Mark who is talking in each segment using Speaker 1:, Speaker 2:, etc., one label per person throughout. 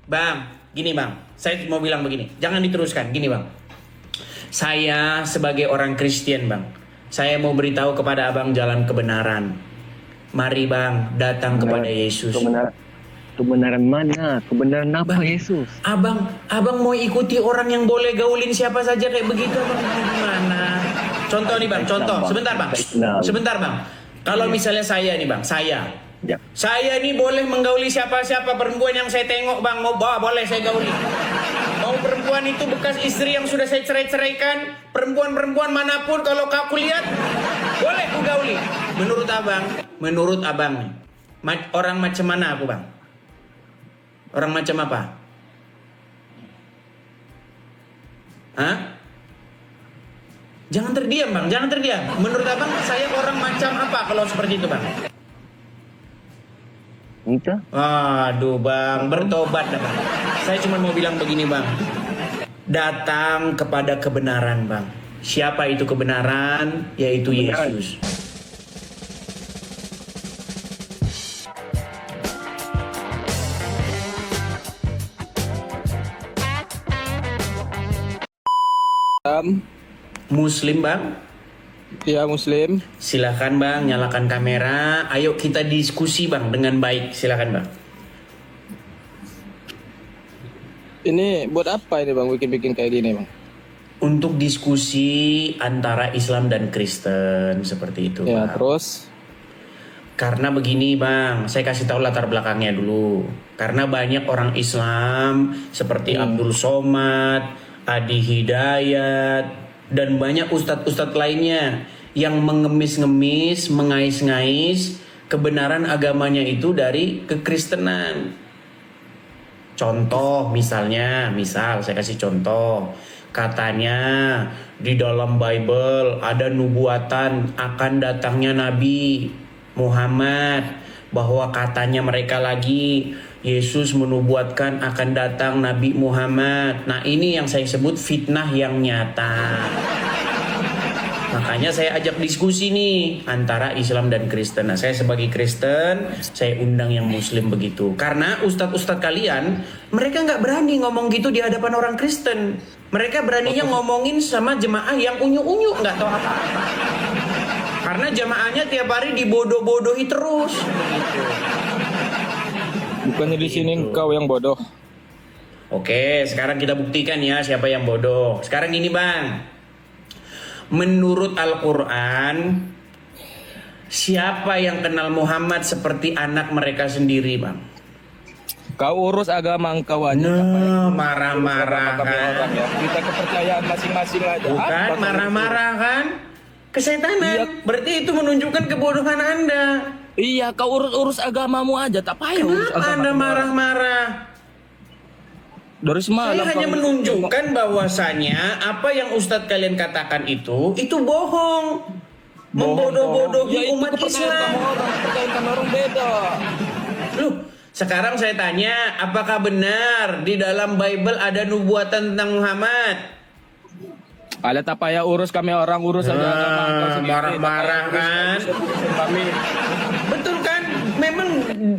Speaker 1: Bang, gini bang, saya mau bilang begini, jangan diteruskan, gini bang. Saya sebagai orang Kristen bang, saya mau beritahu kepada abang jalan kebenaran. Mari bang, datang kepada Yesus.
Speaker 2: Kebenaran mana? Kebenaran apa,
Speaker 1: Bang,
Speaker 2: Yesus?
Speaker 1: abang mau ikuti orang yang boleh gaulin siapa saja kayak begitu abang gimana? Contoh nih bang, contoh, sebentar bang. Kalau misalnya saya nih bang,
Speaker 2: Ya.
Speaker 1: saya ini boleh menggauli siapa-siapa perempuan yang saya tengok bang, mau bawa boleh saya gauli. Mau perempuan itu bekas istri yang sudah saya cerai-ceraikan, perempuan-perempuan manapun kalau aku lihat, boleh aku gauli. Menurut abang nih, orang macam mana aku bang? Orang macam apa? Hah? Jangan terdiam bang, jangan terdiam. Menurut abang saya orang macam apa kalau seperti itu bang?
Speaker 2: Entah.
Speaker 1: Aduh bang, bertobat dah bang. Saya cuma mau bilang begini bang. Datang kepada kebenaran bang. Siapa itu kebenaran? Yaitu Yesus. Muslim bang.
Speaker 3: Ya, Muslim.
Speaker 1: Silakan bang, nyalakan kamera. Ayo kita diskusi bang dengan baik. Silakan bang.
Speaker 3: Ini buat apa ini bang, bikin-bikin kayak gini bang?
Speaker 1: Untuk diskusi antara Islam dan Kristen seperti itu
Speaker 3: Ya,
Speaker 1: bang.
Speaker 3: terus?
Speaker 1: Karena begini bang, saya kasih tahu latar belakangnya dulu. Karena banyak orang Islam seperti Abdul Somad, Adi Hidayat, dan banyak ustadz-ustadz lainnya yang mengemis-ngemis, mengais-ngais kebenaran agamanya itu dari kekristenan. Contoh misal saya kasih contoh. Katanya di dalam Bible ada nubuatan akan datangnya Nabi Muhammad, bahwa katanya mereka lagi Yesus menubuatkan akan datang Nabi Muhammad. Nah ini yang saya sebut fitnah yang nyata. Makanya saya ajak diskusi nih antara Islam dan Kristen. Nah saya sebagai Kristen, saya undang yang Muslim begitu. Karena ustadz-ustadz kalian, mereka nggak berani ngomong gitu di hadapan orang Kristen. Mereka beraninya ngomongin sama jemaah yang unyu-unyu, nggak tahu apa-apa. Karena jemaahnya tiap hari dibodoh-bodohi terus. Begitu.
Speaker 3: Bukannya di sini engkau yang bodoh.
Speaker 1: Oke, sekarang kita buktikan ya siapa yang bodoh. Sekarang ini bang, menurut Al-Quran, siapa yang kenal Muhammad seperti anak mereka sendiri bang?
Speaker 3: Kau urus agama engkau aja.
Speaker 1: Nah, marah-marah kan?
Speaker 3: Ya. Kita kepercayaan masing-masing aja.
Speaker 1: Bukan marah-marah kan? Kesetanan.
Speaker 3: Iya.
Speaker 1: Berarti itu menunjukkan kebodohan Anda.
Speaker 3: Iya, kau urus agamamu aja. Tak payah urus
Speaker 1: Kenapa
Speaker 3: agama
Speaker 1: Anda
Speaker 3: orang.
Speaker 1: marah-marah?
Speaker 3: Dari semalam
Speaker 1: Saya hanya
Speaker 3: kau-
Speaker 1: menunjukkan bahwasanya apa yang Ustadz kalian katakan itu bohong. Membodoh-bodohi
Speaker 3: Ya, itu
Speaker 1: umat
Speaker 3: kepercayaan
Speaker 1: Islam.
Speaker 3: sama orang, kepercayaan sama orang beda.
Speaker 1: Loh, sekarang saya tanya, apakah benar di dalam Bible ada nubuatan tentang Muhammad?
Speaker 3: Ada tak payah urus kami orang, urus saja agama engkau sendiri.
Speaker 1: Marah-marah
Speaker 3: Tak payah
Speaker 1: kan?
Speaker 3: urus kami.
Speaker 1: Betul kan? Memang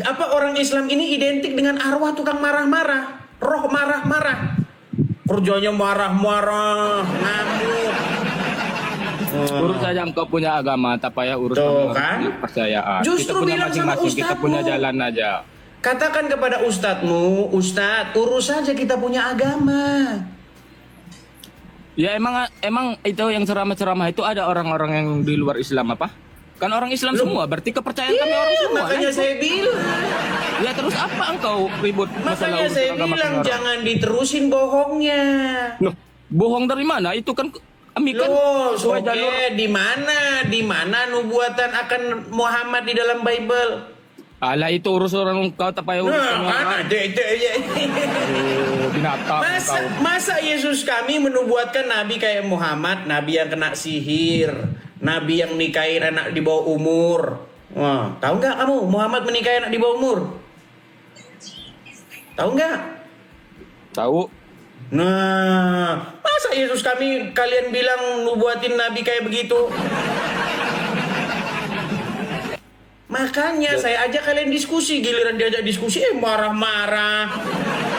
Speaker 1: apa orang Islam ini identik dengan arwah tukang marah-marah, roh marah-marah. Kerjanya marah-marah, ngamuk.
Speaker 3: Urus saja engkau punya agama, tak payah urus
Speaker 1: Tuh,
Speaker 3: kami orang
Speaker 1: kan?
Speaker 3: punya kepercayaan.
Speaker 1: Justru
Speaker 3: Kita punya
Speaker 1: bilang sama
Speaker 3: masing-masing, kita
Speaker 1: ustadzmu.
Speaker 3: punya jalan aja.
Speaker 1: Katakan kepada ustadzmu, Ustadz, urus saja kita punya agama.
Speaker 3: Ya emang itu yang ceramah-ceramah itu ada orang-orang yang di luar Islam apa? Kan orang Islam semua, berarti kepercayaan kami orang
Speaker 1: Iya,
Speaker 3: semua.
Speaker 1: makanya
Speaker 3: kan?
Speaker 1: saya bilang.
Speaker 3: Ya terus apa engkau ribut masalah
Speaker 1: Makanya
Speaker 3: urusan
Speaker 1: saya
Speaker 3: agama
Speaker 1: bilang
Speaker 3: orang?
Speaker 1: jangan diterusin bohongnya.
Speaker 3: Loh, bohong dari mana? Itu kan kami kan
Speaker 1: Loh,
Speaker 3: sesuai
Speaker 1: oke,
Speaker 3: jalur.
Speaker 1: di mana nubuatan akan Muhammad di dalam Bible?
Speaker 3: Alah itu urus orang engkau, tak payah urus kami
Speaker 1: Nah,
Speaker 3: orang.
Speaker 1: kan
Speaker 3: Binatang engkau.
Speaker 1: masa Yesus kami menubuatkan nabi kayak Muhammad, nabi yang kena sihir, nabi yang nikahin anak di bawah umur. Wah, tahu nggak kamu Muhammad menikahi anak di bawah umur? Tahu nggak?
Speaker 3: Tahu?
Speaker 1: Nah, masa Yesus kalian bilang nubuatin nabi kayak begitu? Makanya saya ajak kalian diskusi, giliran diajak diskusi marah-marah.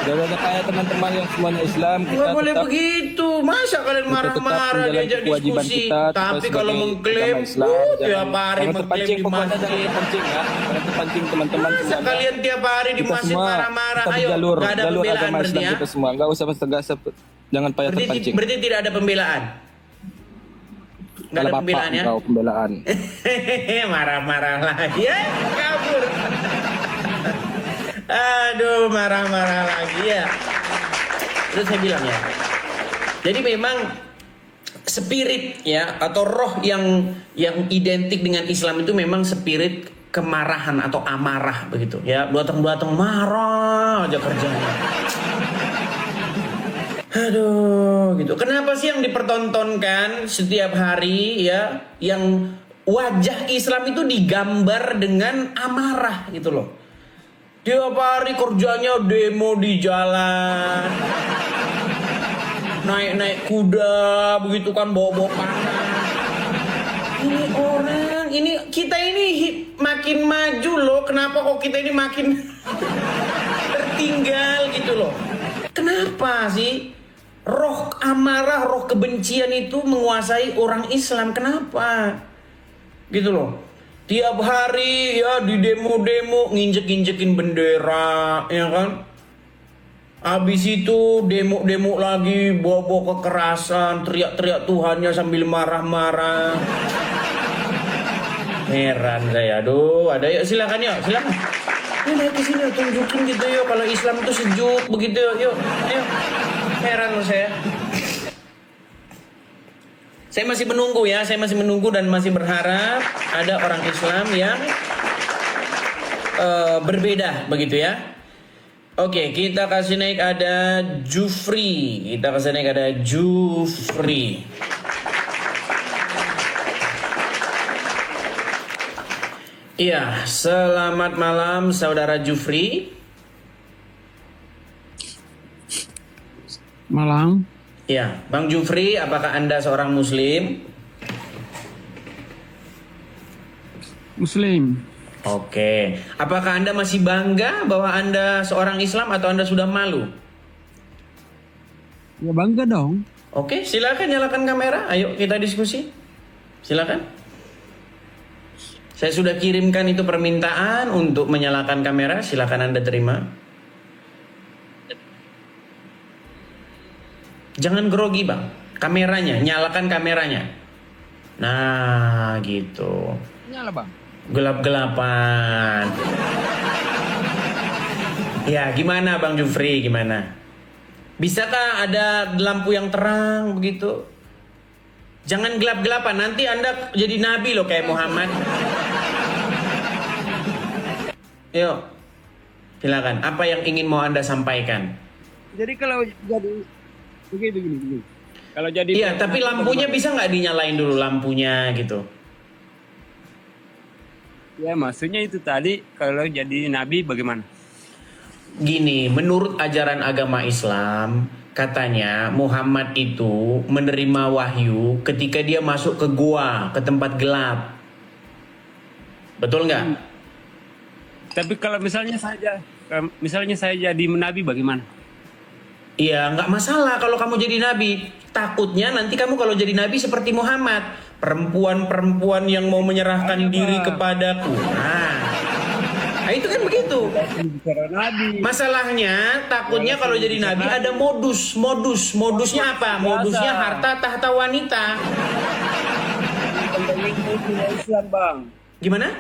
Speaker 3: Jaga kayak teman-teman yang semuanya Islam, kita
Speaker 1: Nggak boleh
Speaker 3: tetap
Speaker 1: begitu. Masa kalian
Speaker 3: kita tetap
Speaker 1: marah-marah
Speaker 3: menjalankan
Speaker 1: diajak
Speaker 3: kewajiban
Speaker 1: diskusi.
Speaker 3: kita
Speaker 1: Tapi
Speaker 3: sebagai
Speaker 1: kalau mengklaim,
Speaker 3: agama Islam,
Speaker 1: tiap hari
Speaker 3: jangan
Speaker 1: mengklaim
Speaker 3: terpancing,
Speaker 1: di
Speaker 3: pokoknya
Speaker 1: masjid.
Speaker 3: jangan terpancing ya, jangan terpancing teman-teman
Speaker 1: Masa
Speaker 3: semuanya.
Speaker 1: kalian tiap hari di
Speaker 3: Kita
Speaker 1: masjid
Speaker 3: semua
Speaker 1: marah-marah?
Speaker 3: tetap
Speaker 1: Ayo,
Speaker 3: jalur
Speaker 1: nggak ada
Speaker 3: jalur
Speaker 1: pembelaan
Speaker 3: agama
Speaker 1: berarti
Speaker 3: Islam
Speaker 1: ya?
Speaker 3: kita semua, nggak usah tegas, jangan payah terpancing.
Speaker 1: Berarti tidak ada pembelaan? Nggak ada
Speaker 3: Kalau
Speaker 1: pembelaan
Speaker 3: bapak
Speaker 1: ya?
Speaker 3: engkau pembelaan.
Speaker 1: Marah-marah lagi ya, kabur. Aduh, marah-marah lagi ya. Terus saya bilang ya, jadi memang spirit ya atau roh yang identik dengan Islam itu memang spirit kemarahan atau amarah begitu ya. Datang-datang marah aja kerjanya. Aduh, gitu. Kenapa sih yang dipertontonkan setiap hari ya, yang wajah Islam itu digambar dengan amarah gitu loh. Tiap hari kerjanya demo di jalan, naik-naik kuda, begitu kan, bawa-bawa panah. Ini orang, kita ini makin maju loh. Kenapa kok kita ini makin tertinggal gitu loh? Kenapa sih? Roh amarah, roh kebencian itu menguasai orang Islam. Kenapa? Gitu loh. Tiap hari ya di demo-demo nginjek-injekin bendera, ya kan? Habis itu demo-demo lagi, bawa-bawa kekerasan, teriak-teriak Tuhannya sambil marah-marah. Heran saya, aduh, ada yuk silakan yuk, silakan. Yuk naik ke sini, tunjukin gitu yuk kalau Islam itu sejuk begitu yuk, ayo. Heran loh saya. Saya masih menunggu ya, saya masih menunggu dan masih berharap ada orang Islam yang berbeda begitu ya. Oke, kita kasih naik ada Jufri. Kita kasih naik ada Jufri. Iya, selamat malam saudara Jufri.
Speaker 4: Malam,
Speaker 1: Ya, Bang Jufri, apakah Anda seorang Muslim?
Speaker 4: Muslim.
Speaker 1: Oke, apakah Anda masih bangga bahwa Anda seorang Islam atau Anda sudah malu?
Speaker 4: Ya bangga dong.
Speaker 1: Oke, silakan nyalakan kamera. Ayo kita diskusi. Silakan. Saya sudah kirimkan itu permintaan untuk menyalakan kamera. Silakan Anda terima. Jangan grogi bang, kameranya, nyalakan kameranya. Nah gitu.
Speaker 3: Nyala bang.
Speaker 1: Gelap-gelapan. Ya gimana Bang Jufri, gimana? Bisakah ada lampu yang terang begitu? Jangan gelap-gelapan, nanti Anda jadi nabi loh kayak Muhammad. Yuk, silakan. Apa yang ingin mau Anda sampaikan?
Speaker 3: Jadi kalau jadi begini. Kalau jadi
Speaker 1: Iya, tapi lampunya bisa nggak dinyalain dulu lampunya gitu?
Speaker 5: Ya maksudnya itu tadi kalau jadi nabi bagaimana?
Speaker 1: Gini, menurut ajaran agama Islam, katanya Muhammad itu menerima wahyu ketika dia masuk ke gua, ke tempat gelap. Betul nggak?
Speaker 5: Tapi kalau misalnya saya jadi nabi bagaimana?
Speaker 1: Iya, nggak masalah kalau kamu jadi nabi. Takutnya nanti kamu kalau jadi nabi seperti Muhammad, perempuan-perempuan yang mau menyerahkan diri kepadaku. Nah, itu kan begitu.
Speaker 5: Bicara nabi.
Speaker 1: Masalahnya takutnya kalau jadi nabi ada modusnya apa? Modusnya harta tahta wanita.
Speaker 5: Islam bang.
Speaker 1: Gimana?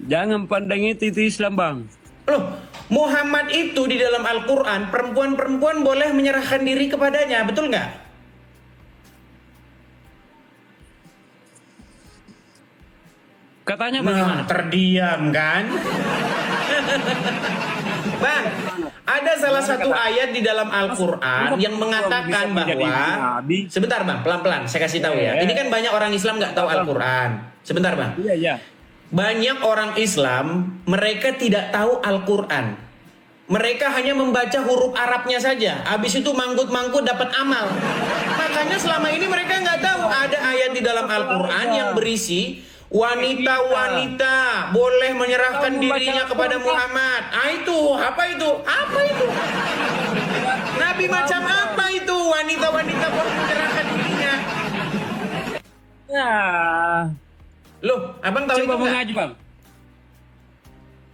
Speaker 5: Jangan pandang itu Islam bang.
Speaker 1: Loh, Muhammad itu di dalam Al-Quran perempuan-perempuan boleh menyerahkan diri kepadanya, betul nggak?
Speaker 5: Katanya bagaimana?
Speaker 1: Nah, terdiam kan? Bang, ada salah satu ayat di dalam Al-Quran yang mengatakan bahwa sebentar bang, pelan-pelan saya kasih tahu ya. Ini kan banyak orang Islam nggak tahu Al-Quran. Sebentar bang.
Speaker 5: Iya.
Speaker 1: Banyak orang Islam mereka tidak tahu Al-Quran. Mereka hanya membaca huruf Arabnya saja. Habis itu mangkut-mangkut dapat amal. Makanya selama ini mereka nggak tahu ada ayat di dalam Al-Quran yang berisi Wanita-wanita boleh menyerahkan
Speaker 3: Kau membaca
Speaker 1: dirinya kepada
Speaker 3: Al-Quran,
Speaker 1: Muhammad. Itu, apa itu? Apa itu? Nabi macam apa itu? Wanita-wanita boleh menyerahkan dirinya.
Speaker 5: Ya.
Speaker 1: Loh, abang tahu
Speaker 5: Coba
Speaker 1: itu nggak?
Speaker 5: mengaji bang.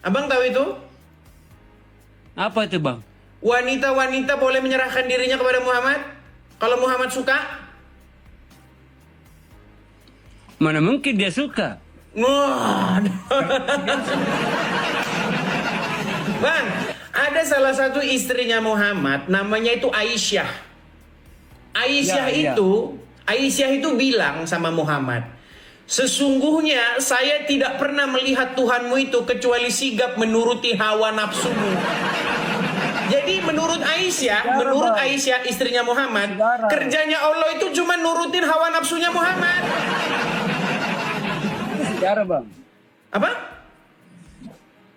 Speaker 1: Abang tahu itu?
Speaker 5: Apa itu bang?
Speaker 1: Wanita-wanita boleh menyerahkan dirinya kepada Muhammad kalau Muhammad suka.
Speaker 5: Mana mungkin dia suka?
Speaker 1: Wah. Bang, ada salah satu istrinya Muhammad, namanya itu Aisyah.
Speaker 5: Ya.
Speaker 1: Aisyah itu bilang sama Muhammad, sesungguhnya saya tidak pernah melihat Tuhanmu itu kecuali sigap menuruti hawa nafsumu. Jadi menurut Aisyah istrinya Muhammad, kerjanya Allah itu cuma nurutin hawa nafsunya Muhammad.
Speaker 5: Sejarah bang.
Speaker 1: Apa?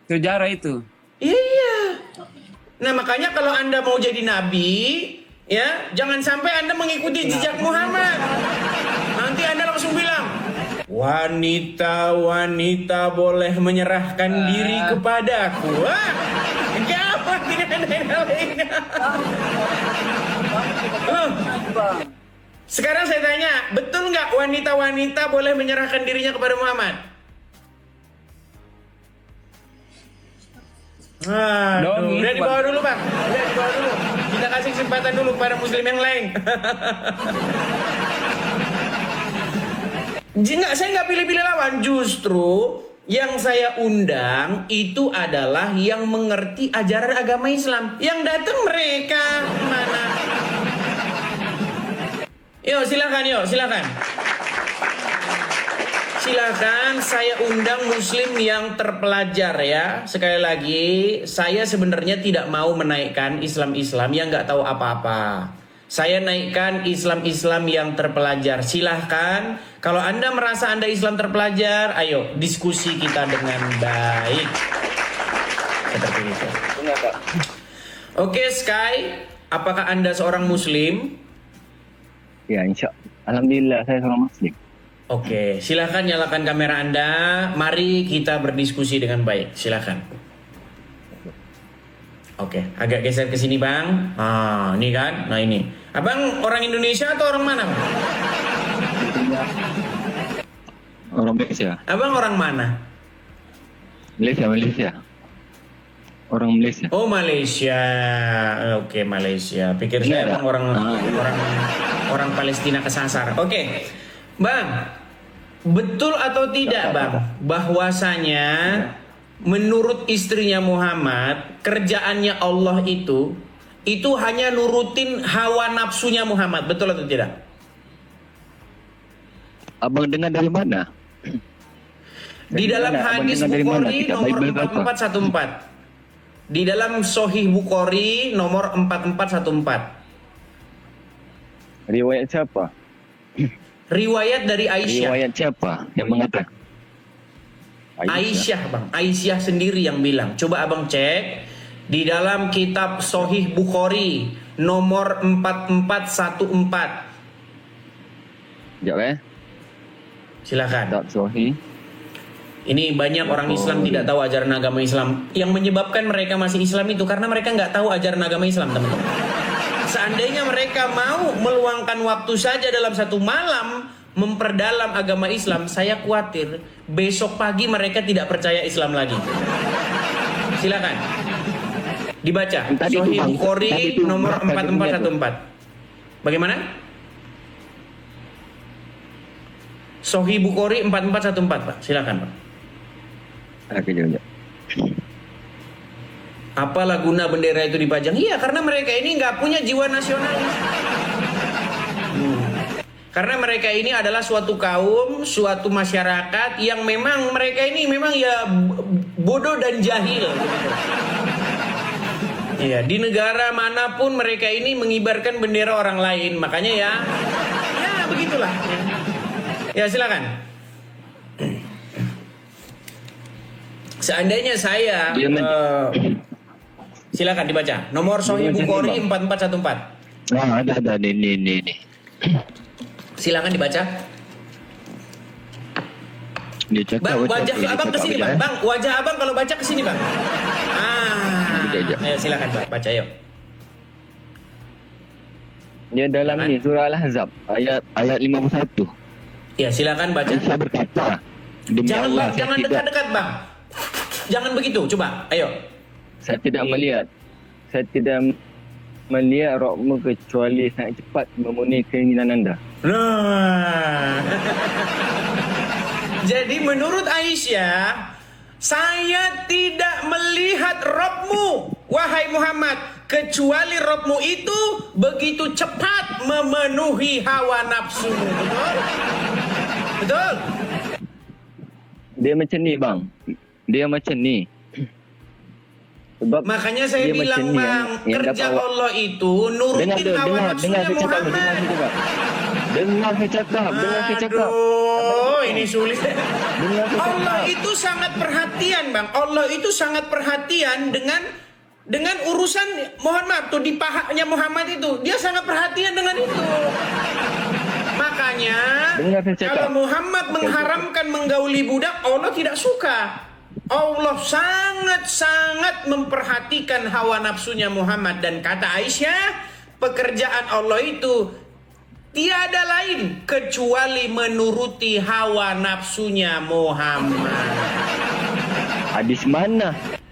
Speaker 5: Sejarah itu.
Speaker 1: Iya. Nah makanya kalau Anda mau jadi nabi, ya jangan sampai Anda mengikuti jejak Muhammad. Nanti Anda langsung bilang, wanita-wanita boleh menyerahkan diri kepadaku. Wah, gawat tidak ada yang lainnya. Sekarang saya tanya, betul nggak wanita-wanita boleh menyerahkan dirinya kepada Muhammad? Udah dibawa dulu bang, udah dibawa dulu. Kita kasih kesempatan dulu kepada muslim yang lain. Saya nggak pilih-pilih lawan, justru yang saya undang itu adalah yang mengerti ajaran agama Islam. Yang datang mereka mana? Yuk silakan. Silakan, saya undang muslim yang terpelajar ya. Sekali lagi, saya sebenarnya tidak mau menaikkan Islam-Islam yang nggak tahu apa-apa. Saya naikkan Islam-Islam yang terpelajar. Silahkan, kalau Anda merasa Anda Islam terpelajar, ayo diskusi kita dengan baik. Seperti itu. Oke, Sky, apakah Anda seorang muslim?
Speaker 2: Ya, alhamdulillah saya seorang muslim.
Speaker 1: Oke, silahkan nyalakan kamera Anda. Mari kita berdiskusi dengan baik. Silahkan. Oke, agak geser ke sini bang. Ini kan. Nah ini. Abang orang Indonesia atau orang mana?
Speaker 2: Orang Malaysia.
Speaker 1: Abang orang mana?
Speaker 2: Malaysia. Orang Malaysia.
Speaker 1: Oh Malaysia. Oke Malaysia. Pikir saya abang orang Palestina kesasar. Oke, bang. Betul atau tidak bang, bahwasanya menurut istrinya Muhammad, kerjaannya Allah itu hanya nurutin hawa nafsunya Muhammad, betul atau tidak?
Speaker 2: Abang dengar dari mana?
Speaker 1: Di dalam hadis Bukhari nomor 4414. Di dalam Sahih Bukhari nomor 4414.
Speaker 2: Riwayat siapa?
Speaker 1: Riwayat dari Aisyah.
Speaker 2: Riwayat siapa yang mengatakan?
Speaker 1: Aisyah bang, Aisyah sendiri yang bilang. Coba abang cek di dalam kitab Sahih Bukhari nomor 4414.
Speaker 2: Sekejap
Speaker 1: Silakan.
Speaker 2: Tak Sahih.
Speaker 1: Ini banyak orang Islam tidak tahu ajaran agama Islam. Yang menyebabkan mereka masih Islam itu karena mereka nggak tahu ajaran agama Islam, teman-teman. Seandainya mereka mau meluangkan waktu saja dalam satu malam memperdalam agama Islam, saya khawatir besok pagi mereka tidak percaya Islam lagi. Silakan dibaca Sahih Bukhari nomor 4414. Bagaimana? Sahih Bukhari 4414 Pak. Silakan Pak.
Speaker 2: Sekejap.
Speaker 1: Apalah guna bendera itu dipajang? Iya, karena mereka ini nggak punya jiwa nasionalis. Karena mereka ini adalah suatu kaum, suatu masyarakat yang memang mereka ini memang ya bodoh dan jahil. Iya, di negara manapun mereka ini mengibarkan bendera orang lain. Makanya ya begitulah. Ya silakan. Seandainya saya silakan dibaca. Nomor Sahih Bukhari 4414.
Speaker 2: Ada ini.
Speaker 1: Silakan dibaca.
Speaker 2: Dia cakap
Speaker 1: Bang,
Speaker 2: macam
Speaker 1: wajah
Speaker 2: dia
Speaker 1: abang
Speaker 2: cakap
Speaker 1: ke sini,
Speaker 2: je,
Speaker 1: Bang. Bang, wajah abang kalau baca ke sini, Bang.
Speaker 2: Sekejap.
Speaker 1: Ayo silakan, Bang. Baca yuk.
Speaker 2: Dia dalam
Speaker 1: Silakan.
Speaker 2: ni surah Al-Ahzab ayat 51.
Speaker 1: Ya, silakan baca.
Speaker 2: Aisyah berkata, demi
Speaker 1: Jangan,
Speaker 2: Allah,
Speaker 1: Bang, jangan dekat-dekat, Bang. Jangan begitu. Coba, ayo.
Speaker 2: Saya tidak melihat rohmu kecuali sangat cepat memenuhi keinginan anda.
Speaker 1: Nah. Jadi menurut Aisyah, saya tidak melihat Robmu, wahai Muhammad, kecuali Robmu itu begitu cepat memenuhi hawa nafsumu. Betul? Betul?
Speaker 2: Dia macam ni bang. Dia macam ni. Sebab
Speaker 1: Makanya saya
Speaker 2: dia
Speaker 1: bilang,
Speaker 2: macam ni
Speaker 1: Bang,
Speaker 2: yang
Speaker 1: kerja
Speaker 2: dapat-
Speaker 1: Allah itu nurutin hawa nafsunya Muhammad.
Speaker 2: Dengar saya cakap.
Speaker 1: Aduh, ini sulit.
Speaker 2: Dengar saya
Speaker 1: Allah
Speaker 2: cakap.
Speaker 1: itu sangat perhatian, Bang. Allah itu sangat perhatian dengan urusan, mohon maaf tuh, di pahanya Muhammad itu. Dia sangat perhatian dengan itu. Makanya
Speaker 2: Dengar saya cakap.
Speaker 1: kalau Muhammad mengharamkan menggauli budak, Allah tidak suka. Allah sangat-sangat memperhatikan hawa nafsunya Muhammad. Dan kata Aisyah, pekerjaan Allah itu tiada lain kecuali menuruti hawa nafsunya Muhammad.
Speaker 2: Hadis mana?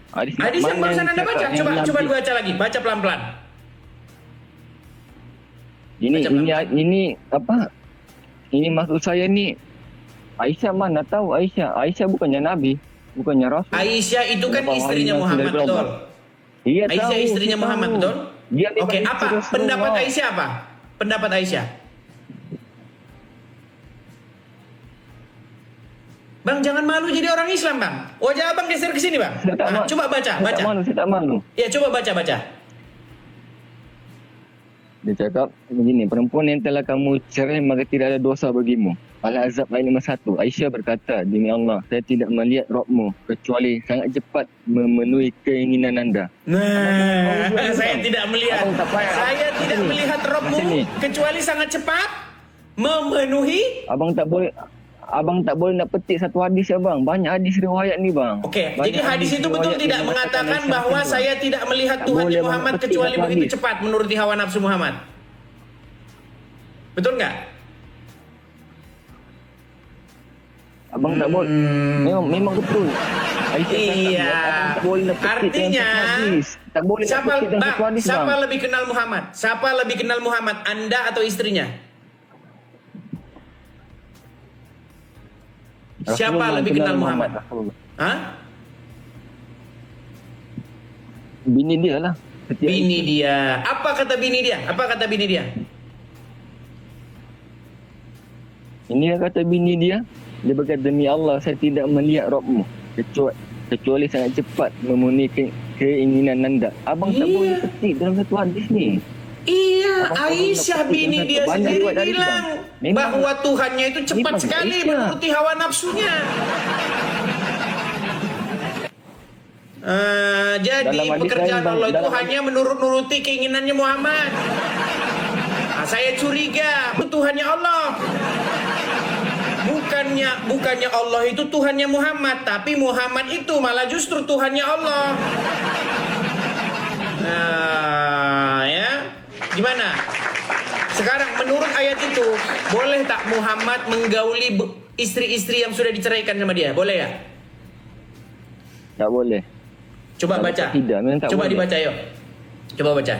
Speaker 1: Hadis yang barusan Anda baca, coba baca lagi, baca pelan-pelan.
Speaker 2: Ini apa? Ini maksud saya ni. Aisyah mana tahu Aisyah? Aisyah bukannya Nabi, bukannya Rasul.
Speaker 1: Aisyah itu kan
Speaker 2: Kenapa
Speaker 1: istrinya
Speaker 2: wahyu
Speaker 1: Muhammad,
Speaker 2: dari
Speaker 1: betul?
Speaker 2: Allah? Iya,
Speaker 1: Aisyah
Speaker 2: tahu,
Speaker 1: istrinya
Speaker 2: dia
Speaker 1: Muhammad,
Speaker 2: tahu.
Speaker 1: betul?
Speaker 2: Dia
Speaker 1: Oke,
Speaker 2: memang
Speaker 1: apa
Speaker 2: istri Rasulullah.
Speaker 1: pendapat Aisyah apa? Pendapat Aisyah. Bang, jangan malu jadi orang Islam, Bang. Wajah abang geser ke sini, Bang.
Speaker 2: Saya tak
Speaker 1: Nah,
Speaker 2: malu.
Speaker 1: coba baca.
Speaker 2: Saya tak malu.
Speaker 1: Ya, coba baca.
Speaker 2: Dia cakap begini, perempuan yang telah kamu cerai maka tidak ada dosa bagimu. Al-Ahzab ayat 51. Aisyah berkata, demi Allah, saya tidak melihat rohmu kecuali sangat cepat memenuhi keinginan anda.
Speaker 1: Nah,
Speaker 2: Abang,
Speaker 1: saya tidak melihat.
Speaker 2: Abang tak payah.
Speaker 1: Saya tidak
Speaker 2: Sini.
Speaker 1: melihat
Speaker 2: Sini.
Speaker 1: Robmu kecuali sangat cepat memenuhi.
Speaker 2: Abang tak boleh nak petik satu hadis ya bang. Banyak hadis riwayat ni bang.
Speaker 1: Oke,
Speaker 2: Banyak
Speaker 1: jadi hadis itu betul
Speaker 2: riwayat
Speaker 1: tidak
Speaker 2: yang
Speaker 1: mengatakan
Speaker 2: Aisyah
Speaker 1: bahwa
Speaker 2: bang.
Speaker 1: saya tidak melihat
Speaker 2: Tak
Speaker 1: Tuhan
Speaker 2: boleh
Speaker 1: Muhammad
Speaker 2: memetik
Speaker 1: kecuali
Speaker 2: satu
Speaker 1: begitu
Speaker 2: hadis.
Speaker 1: cepat menuruti hawa nafsu Muhammad. Betul nggak?
Speaker 2: Abang tak boleh. Memang betul. Aisyah cakap,
Speaker 1: Iya.
Speaker 2: abang tak boleh nak petik dalam
Speaker 1: Artinya,
Speaker 2: satu hadis. Tak boleh nak
Speaker 1: siapa,
Speaker 2: petik dalam
Speaker 1: Bang,
Speaker 2: satu hadis
Speaker 1: siapa
Speaker 2: bang.
Speaker 1: lebih kenal Muhammad? Siapa lebih kenal Muhammad? Anda atau istrinya? Siapa
Speaker 2: Rasulullah
Speaker 1: lebih kenal Muhammad?
Speaker 2: Rasulullah.
Speaker 1: Hah?
Speaker 2: Bini dia lah. Setiap
Speaker 1: Bini dia. Apa kata bini dia?
Speaker 2: Ini yang kata bini dia. Dia berkata, demi Allah, saya tidak melihat rohmu kecuali sangat cepat memenuhi keinginan anda. Abang tak
Speaker 1: Iya.
Speaker 2: boleh petik dalam satu hadis ni.
Speaker 1: Iya,
Speaker 2: Abang
Speaker 1: Aisyah
Speaker 2: tahu
Speaker 1: bini
Speaker 2: nak
Speaker 1: dia
Speaker 2: banyak
Speaker 1: sendiri
Speaker 2: riwayat dari
Speaker 1: bilang
Speaker 2: Bang. Memang-
Speaker 1: bahwa Tuhannya itu cepat
Speaker 2: Memang
Speaker 1: sekali
Speaker 2: Aisyah.
Speaker 1: menuruti hawa nafsunya. Jadi
Speaker 2: Dalam hadis
Speaker 1: pekerjaan
Speaker 2: lain, Bang,
Speaker 1: Allah itu
Speaker 2: dalam-
Speaker 1: hanya menuruti keinginannya Muhammad. Saya curiga Tuhannya Allah. Bukannya Allah itu Tuhannya Muhammad, tapi Muhammad itu malah justru Tuhannya Allah. Nah, ya. Gimana? Sekarang menurut ayat itu, boleh tak Muhammad menggauli istri-istri yang sudah diceraikan sama dia? Boleh ya?
Speaker 2: Tak boleh.
Speaker 1: Coba
Speaker 2: Tak
Speaker 1: baca.
Speaker 2: boleh, tidak, memang tak
Speaker 1: Coba
Speaker 2: boleh.
Speaker 1: dibaca yuk. Coba baca.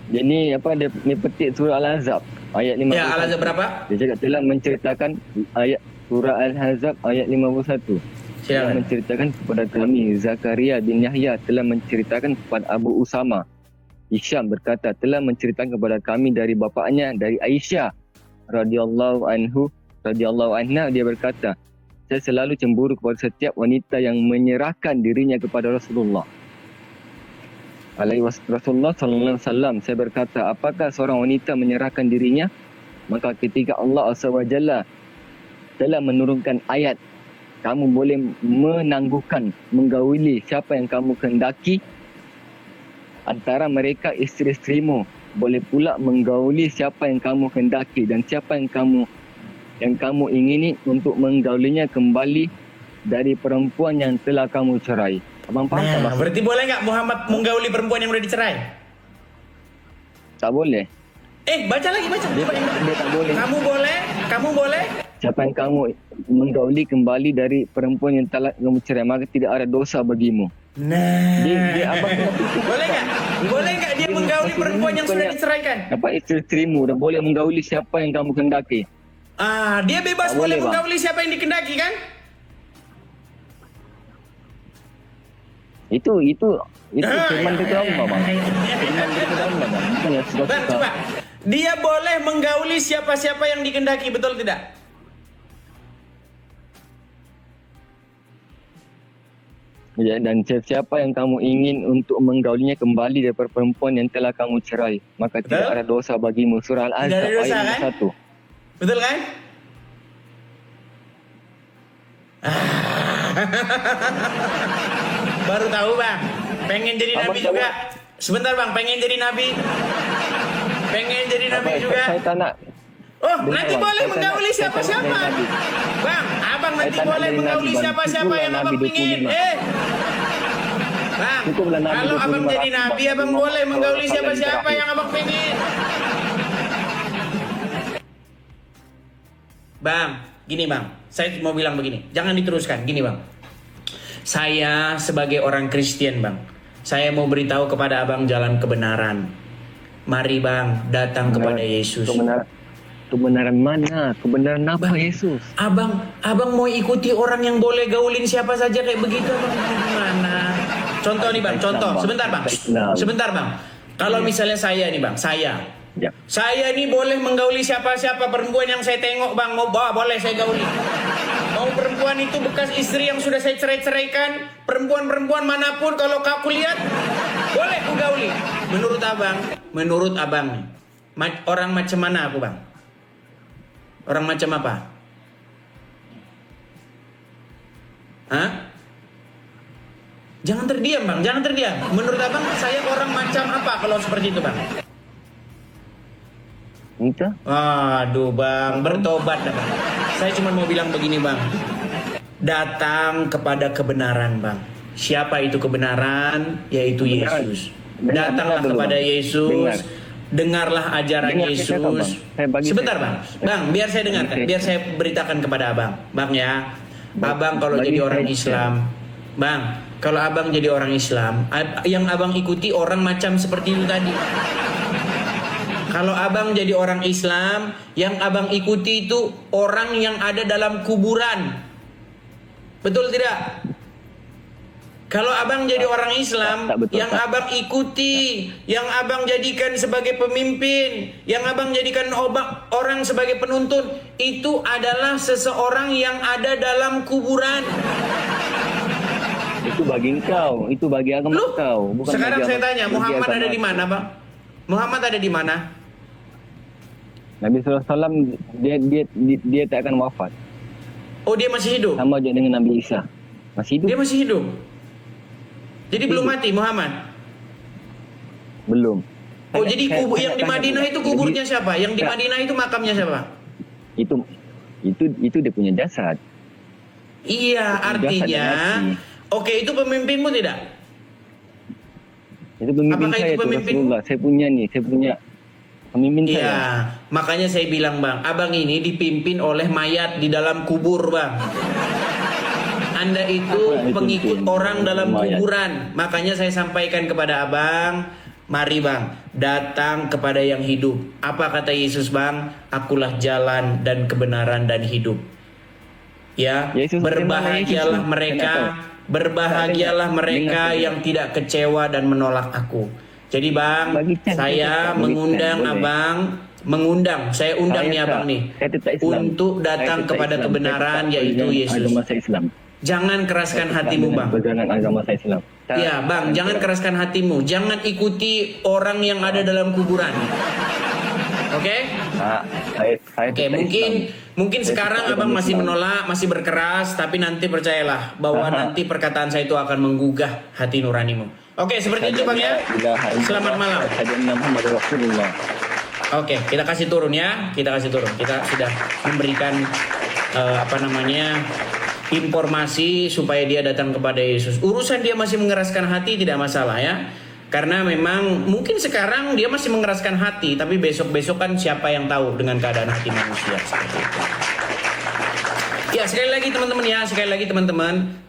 Speaker 2: Dia ni dia petik surah Al-Ahzab ayat 51.
Speaker 1: Ya, Al-Ahzab berapa?
Speaker 2: Dia cakap telah menceritakan ayat surah Al-Ahzab ayat 51. Telah
Speaker 1: Silakan.
Speaker 2: menceritakan kepada kami Zakaria bin Yahya telah menceritakan kepada Abu Usama. Hisham berkata telah menceritakan kepada kami dari bapaknya dari Aisyah radhiyallahu anha, dia berkata, saya selalu cemburu kepada setiap wanita yang menyerahkan dirinya kepada Rasulullah. Rasulullah sallallahu alaihi wasallam, saya berkata, apakah seorang wanita menyerahkan dirinya? Maka ketika Allah SWT telah menurunkan ayat, kamu boleh menangguhkan, menggauli siapa yang kamu kehendaki antara mereka isteri-isterimu, boleh pula menggauli siapa yang kamu kehendaki, dan siapa yang kamu yang kamu ingini untuk menggaulinya kembali dari perempuan yang telah kamu cerai. Abang faham tak
Speaker 1: Nah,
Speaker 2: maksud?
Speaker 1: berarti boleh nggak Muhammad menggauli perempuan yang udah dicerai?
Speaker 2: Tak boleh.
Speaker 1: Baca lagi, baca.
Speaker 2: Dia,
Speaker 1: Coba yang benar.
Speaker 2: dia tak boleh.
Speaker 1: Kamu boleh.
Speaker 2: Siapa yang kamu menggauli kembali dari perempuan yang telah kamu cerai, maka tidak ada dosa bagimu.
Speaker 1: Nah,
Speaker 2: Dia abang kena
Speaker 1: boleh nggak? Boleh nggak dia menggauli perempuan yang sudah diceraikan?
Speaker 2: Apa isteri-isterimu dan boleh menggauli siapa yang kamu kehendaki.
Speaker 1: Dia bebas
Speaker 2: Tak
Speaker 1: boleh
Speaker 2: boleh, Bang.
Speaker 1: menggauli siapa yang dikendaki kan?
Speaker 2: Itu
Speaker 1: Ah,
Speaker 2: firman
Speaker 1: ya,
Speaker 2: dari Allah, Bang.
Speaker 1: ya, ya, ya.
Speaker 2: Firman dari Allah, Bang. Bukan yang
Speaker 1: Bang,
Speaker 2: suka-suka.
Speaker 1: coba. Dia boleh menggauli siapa-siapa yang dikendaki, betul tidak?
Speaker 2: Ya, dan siapa yang kamu ingin untuk menggaulinya kembali dari perempuan yang telah kamu cerai, maka
Speaker 1: Betul?
Speaker 2: tidak ada dosa bagimu. Surah
Speaker 1: Tidak
Speaker 2: Al-Ahzab
Speaker 1: ada dosa,
Speaker 2: ayat
Speaker 1: kan?
Speaker 2: 1.
Speaker 1: Betul kan? Baru tahu bang, pengen jadi
Speaker 2: Abang
Speaker 1: nabi
Speaker 2: tahu.
Speaker 1: juga. Sebentar bang, pengen jadi nabi. Pengen jadi nabi
Speaker 2: Apa,
Speaker 1: juga.
Speaker 2: Saya tak nak.
Speaker 1: Oh,
Speaker 2: Dengar,
Speaker 1: nanti
Speaker 2: Bang.
Speaker 1: boleh
Speaker 2: Saya
Speaker 1: menggauli
Speaker 2: tak nak
Speaker 1: siapa-siapa.
Speaker 2: jadi nabi.
Speaker 1: Bang, abang nanti
Speaker 2: tak nak
Speaker 1: boleh
Speaker 2: jadi
Speaker 1: menggauli
Speaker 2: nabi, Bang.
Speaker 1: siapa-siapa
Speaker 2: Cukuplah
Speaker 1: yang
Speaker 2: nabi
Speaker 1: abang pingin.
Speaker 2: 25.
Speaker 1: Bang,
Speaker 2: Cukuplah nabi
Speaker 1: kalau abang
Speaker 2: 25
Speaker 1: jadi nabi,
Speaker 2: Bang.
Speaker 1: abang boleh menggauli
Speaker 2: Kalau
Speaker 1: siapa-siapa
Speaker 2: terakhir.
Speaker 1: yang abang pingin. Bang, gini bang, saya mau bilang begini, jangan diteruskan, gini bang. Saya sebagai orang Kristen bang, saya mau beritahu kepada abang jalan kebenaran. Mari bang, datang kepada Yesus.
Speaker 2: Kebenaran mana? Kebenaran apa, Yesus?
Speaker 1: Abang mau ikuti orang yang boleh gaulin siapa saja kayak begitu abang gimana? Contoh nih bang, contoh. Sebentar bang, sebentar bang. Kalau misalnya saya nih bang,
Speaker 2: Ya.
Speaker 1: saya nih boleh menggauli siapa-siapa perempuan yang saya tengok bang, mau bawa boleh saya gauli. Mau perempuan itu bekas istri yang sudah saya cerai-ceraikan, perempuan-perempuan manapun kalau aku lihat, boleh aku gauli. Menurut abang nih, orang macam mana aku bang? Orang macam apa? Hah? Jangan terdiam bang, jangan terdiam. Menurut abang saya orang macam apa kalau seperti itu bang?
Speaker 2: Entah.
Speaker 1: Aduh bang, bertobat dah bang. Saya cuma mau bilang begini bang. Datang kepada kebenaran bang. Siapa itu kebenaran? Yaitu Yesus. Datanglah kepada Yesus. Dengarlah ajaran
Speaker 2: Dengar, saya tahu,
Speaker 1: Yesus.
Speaker 2: Bang. Saya bagi
Speaker 1: Sebentar
Speaker 2: saya.
Speaker 1: bang. Bang, biar saya dengarkan. Biar saya beritakan kepada abang. Bang ya. Abang kalau
Speaker 2: Bagi
Speaker 1: jadi orang
Speaker 2: saya.
Speaker 1: Islam. Bang, kalau abang jadi orang Islam. Yang abang ikuti orang macam seperti itu tadi. Kalau abang jadi orang Islam, yang abang ikuti itu orang yang ada dalam kuburan. Betul tidak? Kalau abang jadi orang Islam,
Speaker 2: Tak betul,
Speaker 1: yang
Speaker 2: tak.
Speaker 1: abang ikuti, yang abang jadikan sebagai pemimpin, yang abang jadikan orang sebagai penuntun, itu adalah seseorang yang ada dalam kuburan.
Speaker 2: Itu bagi engkau, itu bagi agama
Speaker 1: Loh,
Speaker 2: engkau. Bukan
Speaker 1: sekarang
Speaker 2: bagi
Speaker 1: saya
Speaker 2: agama-
Speaker 1: tanya,
Speaker 2: bagi
Speaker 1: Muhammad
Speaker 2: agama
Speaker 1: ada di
Speaker 2: aku.
Speaker 1: mana, Bang? Muhammad ada di mana?
Speaker 2: Nabi SAW dia tak akan wafat.
Speaker 1: Oh, dia masih hidup.
Speaker 2: Sama je dengan Nabi Isa. Masih hidup?
Speaker 1: Dia masih hidup. Jadi belum mati Muhammad.
Speaker 2: Belum.
Speaker 1: Oh, jadi kubur
Speaker 2: saya
Speaker 1: yang di
Speaker 2: tanya
Speaker 1: Madinah
Speaker 2: pula.
Speaker 1: itu kuburnya siapa? Yang di
Speaker 2: Ya.
Speaker 1: Madinah itu makamnya siapa?
Speaker 2: Itu dia punya jasad.
Speaker 1: Iya,
Speaker 2: Jasad
Speaker 1: artinya
Speaker 2: dan hati.
Speaker 1: oke, itu pemimpinmu tidak?
Speaker 2: Itu pemimpin
Speaker 1: Apakah itu
Speaker 2: saya itu
Speaker 1: pemimpin?
Speaker 2: Rasulullah. Saya punya pemimpin saya.
Speaker 1: Iya, makanya saya bilang bang, abang ini dipimpin oleh mayat di dalam kubur bang. Anda itu
Speaker 2: Apa yang
Speaker 1: pengikut
Speaker 2: dipimpin?
Speaker 1: orang dalam
Speaker 2: Mayat.
Speaker 1: kuburan. Makanya saya sampaikan kepada abang, mari bang, datang kepada yang hidup. Apa kata Yesus bang? Akulah jalan dan kebenaran dan hidup. Ya,
Speaker 2: Yesus
Speaker 1: berbahagialah
Speaker 2: bagaimana Yesus?
Speaker 1: mereka,
Speaker 2: Saya tak tahu.
Speaker 1: berbahagialah
Speaker 2: Dengar,
Speaker 1: mereka
Speaker 2: dengar.
Speaker 1: yang tidak kecewa dan menolak aku. Jadi bang,
Speaker 2: Bagi Chan,
Speaker 1: saya
Speaker 2: bagi
Speaker 1: mengundang
Speaker 2: Chan, boleh.
Speaker 1: abang, saya undang nih abang nih,
Speaker 2: Saya tetap Islam.
Speaker 1: untuk datang
Speaker 2: Saya tetap
Speaker 1: kepada
Speaker 2: Islam.
Speaker 1: kebenaran
Speaker 2: Saya tetap
Speaker 1: yaitu
Speaker 2: berjalan
Speaker 1: Yesus.
Speaker 2: Agama saya Islam.
Speaker 1: Jangan keraskan hatimu bang.
Speaker 2: Berjalan agama saya Islam.
Speaker 1: Iya bang, jangan keraskan hatimu. Jangan ikuti orang yang ada dalam kuburan. Oke?
Speaker 2: Saya
Speaker 1: Oke,
Speaker 2: tetap
Speaker 1: mungkin
Speaker 2: Saya
Speaker 1: sekarang
Speaker 2: tetap
Speaker 1: abang
Speaker 2: agama
Speaker 1: masih
Speaker 2: Islam.
Speaker 1: menolak, masih berkeras, tapi nanti percayalah bahwa nanti perkataan saya itu akan menggugah hati nuranimu. Oke, seperti itu bang ya. Selamat malam.
Speaker 2: Saja Muhammad Rasulullah.
Speaker 1: Oke, kita kasih turun ya. Kita kasih turun. Kita sudah memberikan informasi supaya dia datang kepada Yesus. Urusan dia masih mengeraskan hati tidak masalah ya. Karena memang mungkin sekarang dia masih mengeraskan hati, tapi besok-besok kan siapa yang tahu dengan keadaan hati manusia seperti itu. Ya, sekali lagi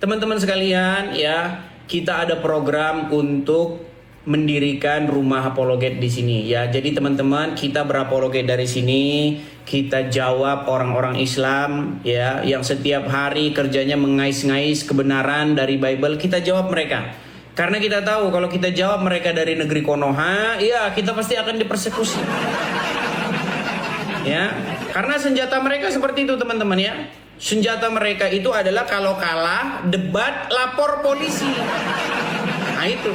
Speaker 1: teman-teman sekalian ya, kita ada program untuk mendirikan rumah apologet di sini ya. Jadi teman-teman, kita berapologet dari sini, kita jawab orang-orang Islam ya yang setiap hari kerjanya mengais-ngais kebenaran dari Bible, kita jawab mereka. Karena kita tahu kalau kita jawab mereka dari negeri Konoha, ya kita pasti akan dipersekusi. Ya, karena senjata mereka seperti itu teman-teman ya. Senjata mereka itu adalah kalau kalah, debat, lapor polisi. Nah itu.